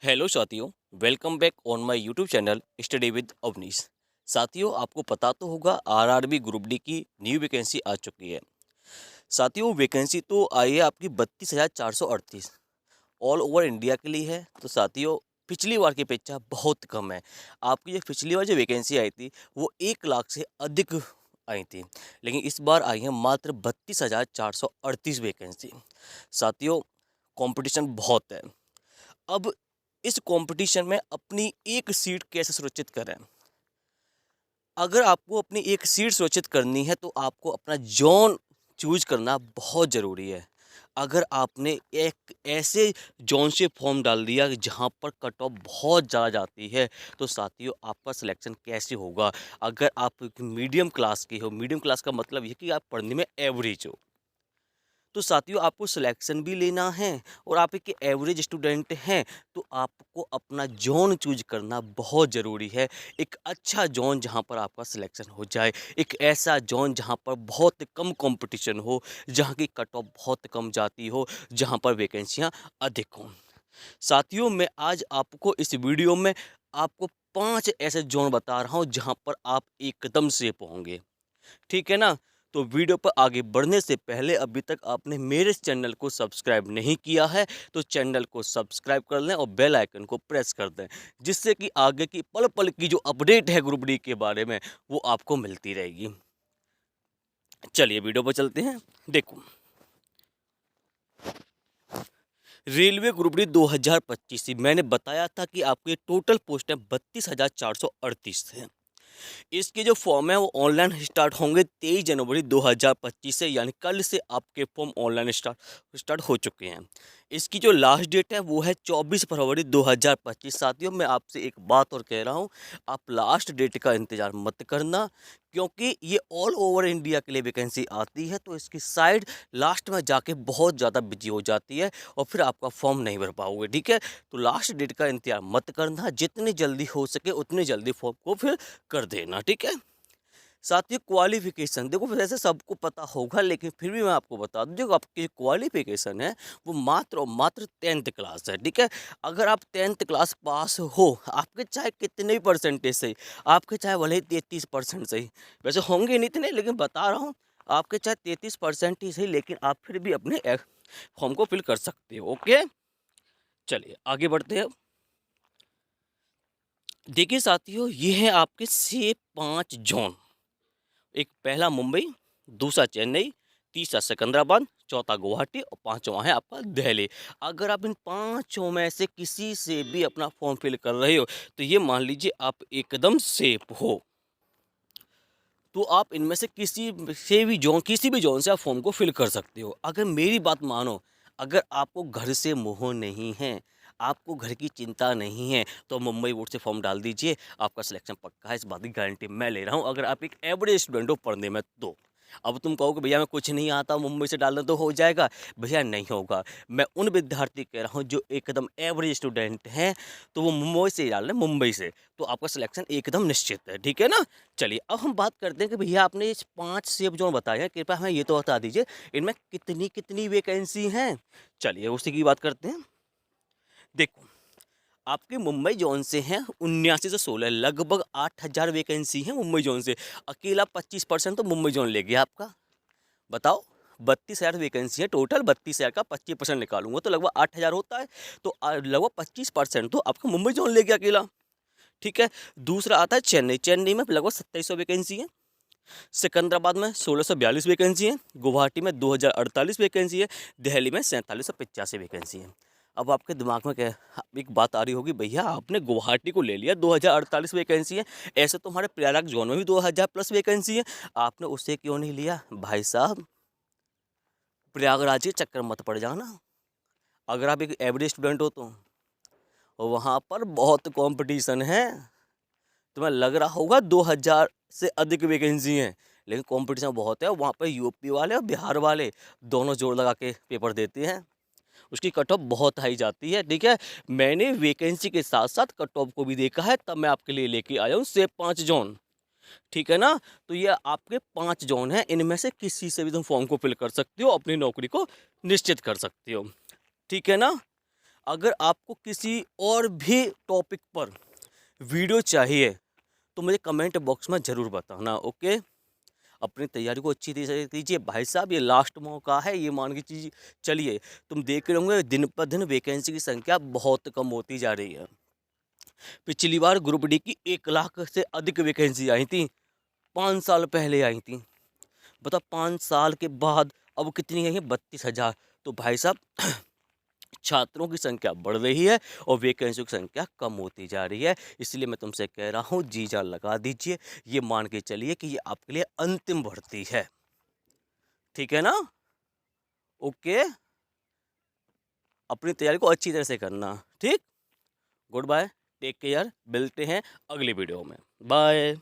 Hello साथियों, welcome back on my YouTube channel study with Avnish. साथियों, आपको पता तो होगा आरआरबी ग्रुप डी की न्यू वैकेंसी आ चुकी है। साथियों, वैकेंसी तो आई है आपकी 32,438 ऑल ओवर इंडिया के लिए है। तो साथियों, पिछली बार की अपेक्षा बहुत कम है। आपकी जो पिछली बार जो वैकेंसी आई थी वो 1 लाख से अधिक आई थी, लेकिन इस बार आई है मात्र 32,438 वैकेंसी। साथियों, कंपटीशन बहुत है। अब इस कंपटीशन में अपनी एक सीट कैसे सुरक्षित करें? अगर आपको अपनी एक सीट सुरक्षित करनी है तो आपको अपना जोन चूज करना बहुत ज़रूरी है। अगर आपने एक ऐसे जोन से फॉर्म डाल दिया कि जहाँ पर कट ऑफ बहुत ज़्यादा जाती है, तो साथियों आपका सिलेक्शन कैसे होगा? अगर आप मीडियम क्लास के हो, मीडियम क्लास का मतलब ये कि आप पढ़ने में एवरेज हो, तो साथियों आपको सिलेक्शन भी लेना है और आप एक एवरेज स्टूडेंट हैं, तो आपको अपना जोन चूज करना बहुत ज़रूरी है। एक अच्छा जोन जहां पर आपका सिलेक्शन हो जाए, एक ऐसा जोन जहां पर बहुत कम कंपटीशन हो, जहां की कट ऑफ बहुत कम जाती हो, जहां पर वैकेंसियां अधिक हों। साथियों, मैं आज आपको इस वीडियो में आपको 5 ऐसे जोन बता रहा हूं जहां पर आप एकदम सेफ होंगे। ठीक है ना? तो वीडियो पर आगे बढ़ने से पहले अभी तक आपने मेरे चैनल को सब्सक्राइब नहीं किया है, तो चैनल को सब्सक्राइब कर लें और बेल आइकन को प्रेस कर दें, जिससे कि आगे की पल-पल की जो अपडेट है ग्रुप डी के बारे में, वो आपको मिलती रहेगी। चलिए वीडियो पर चलते हैं। देखो, रेलवे ग्रुप डी 2025 मैंने बताया था कि आपके टोटल पोस्ट है 32,438 है। इसके जो फॉर्म है वो ऑनलाइन स्टार्ट होंगे 23 जनवरी 2025 से, यानी कल से आपके फॉर्म ऑनलाइन स्टार्ट हो चुके हैं। इसकी जो लास्ट डेट है वो है 24 फरवरी 2025। साथियों, मैं आपसे एक बात और कह रहा हूँ, आप लास्ट डेट का इंतज़ार मत करना, क्योंकि ये ऑल ओवर इंडिया के लिए वैकेंसी आती है, तो इसकी साइड लास्ट में जाके बहुत ज़्यादा बिजी हो जाती है और फिर आपका फॉर्म नहीं भर पाओगे। ठीक है, तो लास्ट डेट का इंतजार मत करना, जितनी जल्दी हो सके उतनी जल्दी फॉर्म को फिर कर देना। ठीक है, साथ ही क्वालिफिकेशन देखो, वैसे सबको पता होगा लेकिन फिर भी मैं आपको बता दूं, जो आपकी क्वालिफिकेशन है वो मात्र और मात्र 10th क्लास है। ठीक है, अगर आप 10th क्लास पास हो, आपके चाहे कितने भी परसेंटेज से, आपके चाहे भले ही 33% से ही, वैसे होंगे नहीं इतने, लेकिन बता रहा हूँ, आपके चाहे 33% ही सही, लेकिन आप फिर भी अपने फॉर्म को फिल कर सकते हो। ओके, चलिए आगे बढ़ते हैं। देखिए साथियों, ये है आपके से 5 जोन। एक पहला मुंबई, दूसरा चेन्नई, तीसरा सिकंदराबाद, चौथा गुवाहाटी और पांचवा है आपका दिल्ली। अगर आप इन पांचों में से किसी से भी अपना फॉर्म फिल कर रहे हो, तो ये मान लीजिए आप एकदम सेफ हो। तो आप इनमें से किसी भी जोन से आप फॉर्म को फिल कर सकते हो। अगर मेरी बात मानो, अगर आपको घर से मोह नहीं है, आपको घर की चिंता नहीं है, तो मुंबई बोर्ड से फॉर्म डाल दीजिए, आपका सिलेक्शन पक्का है, इस बात की गारंटी मैं ले रहा हूँ। अगर आप एक एवरेज स्टूडेंट हो पढ़ने में तो। अब तुम कहोगे भैया मैं कुछ नहीं आता, मुंबई से डालना तो हो जाएगा। भैया नहीं होगा। मैं उन विद्यार्थी कह रहा हूँ जो एकदम एवरेज स्टूडेंट हैं, तो वो मुंबई से ही डाल लें, मुंबई से, तो आपका सिलेक्शन एकदम निश्चित है। ठीक है ना? चलिए अब हम बात करते हैं कि भैया आपने इस 5 सेफ जोन बताए हैं, कृपया हमें ये तो बता दीजिए इनमें कितनी कितनी वैकेंसी हैं। चलिए उसी की बात करते हैं। देखो, आपके मुंबई जोन से हैं 79 से 16, लगभग 8,000 वैकेंसी है मुंबई जोन से। अकेला 25% तो मुंबई जोन ले गया आपका। बताओ, 32,000 वैकेंसी है टोटल, 32,000 का 25% निकालूंगा तो लगभग 8,000 होता है। तो लगभग 25% तो आपका मुंबई जोन ले गया अकेला। ठीक है, दूसरा आता है चेन्नई। चेन्नई में लगभग 2700 वैकेंसी है। सिकंदराबाद में 1642 वैकेंसी है। गुवाहाटी में 2048 वैकेंसी है। दिल्ली में 4785 वैकेंसी है। अब आपके दिमाग में क्या एक बात आ रही होगी, भैया आपने गुवाहाटी को ले लिया, 2048 वैकेंसी है, ऐसे तो हमारे प्रयागराज जोन में भी 2000 प्लस वैकेंसी है, आपने उसे क्यों नहीं लिया? भाई साहब, प्रयागराज के चक्कर मत पड़ जाना। अगर आप एक एवरेज स्टूडेंट हो तो वहाँ पर बहुत कंपटीशन है। तुम्हें लग रहा होगा 2000 से अधिक वैकेंसी हैं, लेकिन कंपटीशन बहुत है। वहाँ पर यूपी वाले और बिहार वाले दोनों जोड़ लगा के पेपर देते हैं, उसकी कट ऑफ बहुत हाई जाती है। ठीक है, मैंने वैकेंसी के साथ साथ कट ऑफ को भी देखा है, तब मैं आपके लिए लेके आया हूँ से 5 जोन। ठीक है ना? तो ये आपके 5 जोन हैं, इनमें से किसी से भी तुम फॉर्म को फिल कर सकते हो, अपनी नौकरी को निश्चित कर सकते हो। ठीक है ना? अगर आपको किसी और भी टॉपिक पर वीडियो चाहिए तो मुझे कमेंट बॉक्स में ज़रूर बताना। ओके, अपनी तैयारी को अच्छी तरह से कीजिए भाई साहब, ये लास्ट मौका है, ये मान के चलिए। तुम देख रहे होंगे दिन पर दिन वैकेंसी की संख्या बहुत कम होती जा रही है। पिछली बार ग्रुप डी की 1 लाख से अधिक वैकेंसी आई थी, 5 साल पहले आई थी। बता 5 साल के बाद अब कितनी आई है? 32,000। तो भाई साहब छात्रों की संख्या बढ़ रही है और वैकेंसियों की संख्या कम होती जा रही है। इसलिए मैं तुमसे कह रहा हूँ जी जान लगा दीजिए, ये मान के चलिए कि ये आपके लिए अंतिम भर्ती है। ठीक है ना? ओके, अपनी तैयारी को अच्छी तरह से करना। ठीक, गुड बाय, टेक केयर, मिलते हैं अगली वीडियो में। बाय।